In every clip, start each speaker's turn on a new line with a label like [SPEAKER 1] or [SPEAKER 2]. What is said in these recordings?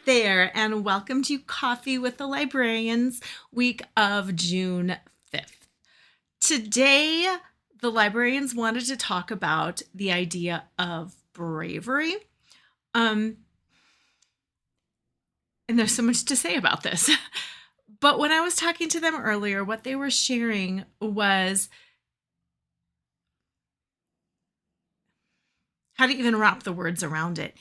[SPEAKER 1] there, and welcome to Coffee with the Librarians, week of June 5th. Today, the librarians wanted to talk about the idea of bravery. And there's so much to say about this. But when I was talking to them earlier, what they were sharing was how to even wrap the words around it.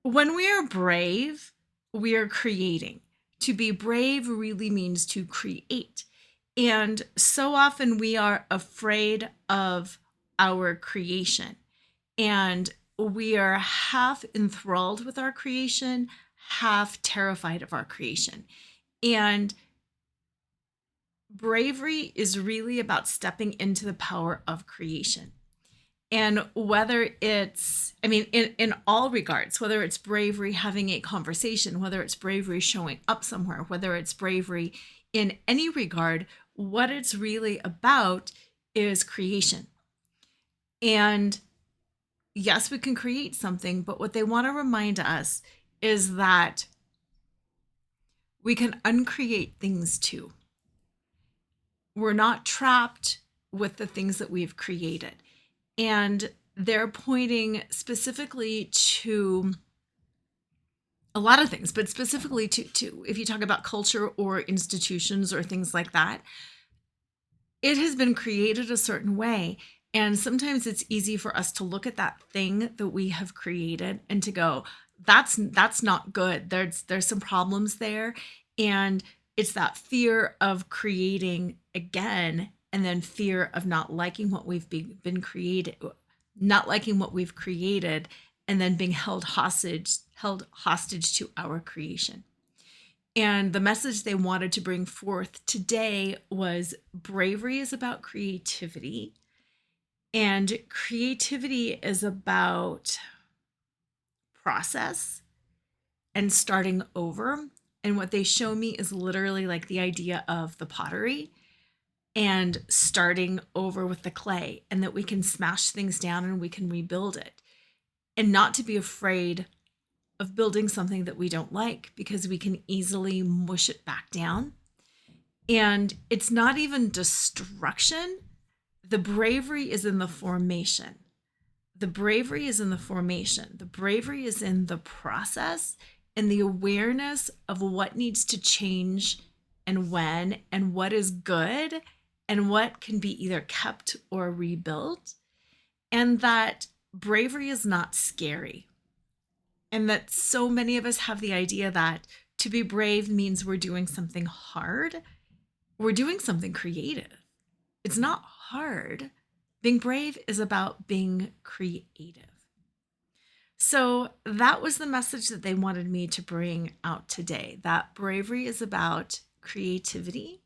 [SPEAKER 1] When we are brave, we are creating. To be brave really means to create. And so often we are afraid of our creation. And we are half enthralled with our creation, half terrified of our creation. And bravery is really about stepping into the power of creation. And whether it's, in all regards, whether it's bravery having a conversation, whether it's bravery showing up somewhere, whether it's bravery in any regard, what it's really about is creation. And yes, we can create something, but what they want to remind us is that we can uncreate things too. We're not trapped with the things that we've created. And they're pointing specifically to a lot of things, but specifically to if you talk about culture or institutions or things like that, it has been created a certain way. And sometimes it's easy for us to look at that thing that we have created and to go, that's not good. There's some problems there. And it's that fear of creating again, and then fear of not liking what we've been created, not liking what we've created, and then being held hostage to our creation. And the message they wanted to bring forth today was bravery is about creativity. And creativity is about process and starting over. And what they show me is literally like the idea of the pottery and starting over with the clay, and that we can smash things down and we can rebuild it, and not to be afraid of building something that we don't like, because we can easily mush it back down. And it's not even destruction. The bravery is in the formation. The bravery is in the formation. The bravery is in the process and the awareness of what needs to change and when, and what is good and what can be either kept or rebuilt. And that bravery is not scary. And that so many of us have the idea that to be brave means we're doing something hard. We're doing something creative. It's not hard. Being brave is about being creative. So that was the message that they wanted me to bring out today, that bravery is about creativity.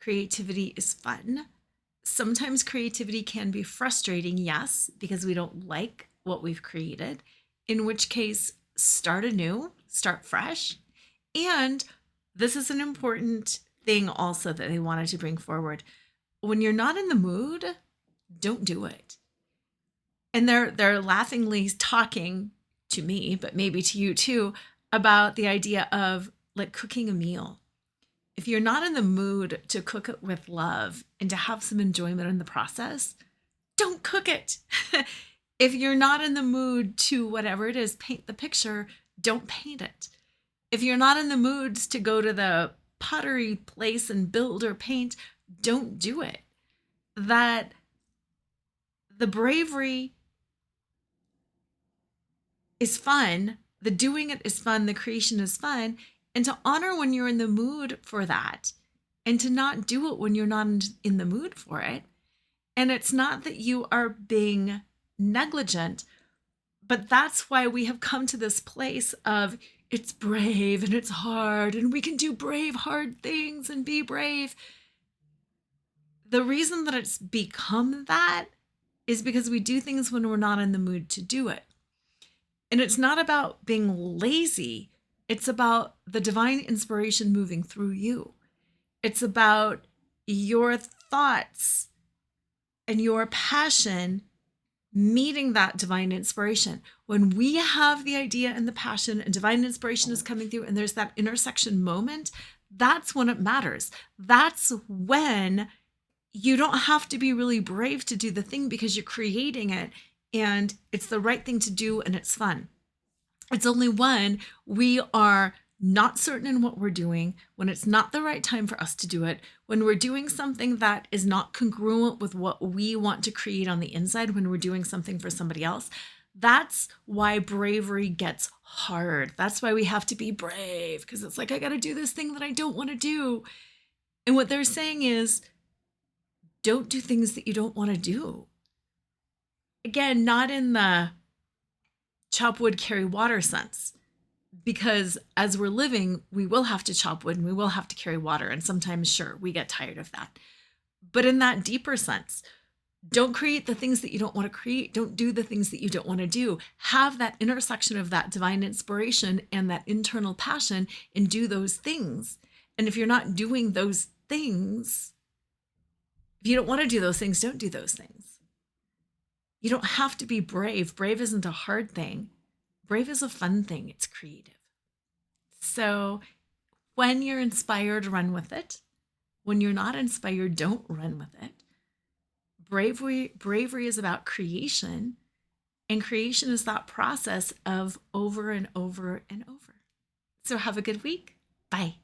[SPEAKER 1] Creativity is fun. Sometimes creativity can be frustrating, yes, because we don't like what we've created, in which case, start anew, start fresh. And this is an important thing also that they wanted to bring forward. When you're not in the mood, don't do it. And they're laughingly talking to me, but maybe to you too, about the idea of like cooking a meal. If you're not in the mood to cook it with love and to have some enjoyment in the process, don't cook it. If you're not in the mood to, whatever it is, paint the picture, don't paint it. If you're not in the moods to go to the pottery place and build or paint, don't do it. That the bravery is fun, the doing it is fun, the creation is fun, and to honor when you're in the mood for that, and to not do it when you're not in the mood for it. And it's not that you are being negligent, but that's why we have come to this place of it's brave and it's hard and we can do brave, hard things and be brave. The reason that it's become that is because we do things when we're not in the mood to do it. And it's not about being lazy. It's about the divine inspiration moving through you. It's about your thoughts and your passion meeting that divine inspiration. When we have the idea and the passion and divine inspiration is coming through and there's that intersection moment, that's when it matters. That's when you don't have to be really brave to do the thing because you're creating it and it's the right thing to do and it's fun. It's only when we are not certain in what we're doing, when it's not the right time for us to do it, when we're doing something that is not congruent with what we want to create on the inside, when we're doing something for somebody else. That's why bravery gets hard. That's why we have to be brave, because it's like, I got to do this thing that I don't want to do. And what they're saying is, don't do things that you don't want to do. Again, not in the chop wood, carry water sense, because as we're living, we will have to chop wood and we will have to carry water. And sometimes, sure, we get tired of that. But in that deeper sense, don't create the things that you don't want to create. Don't do the things that you don't want to do. Have that intersection of that divine inspiration and that internal passion and do those things. And if you're not doing those things, if you don't want to do those things, don't do those things. You don't have to be brave. Brave isn't a hard thing. Brave is a fun thing. It's creative. So when you're inspired, run with it. When you're not inspired, don't run with it. Bravery is about creation, and creation is that process of over and over and over. So have a good week. Bye.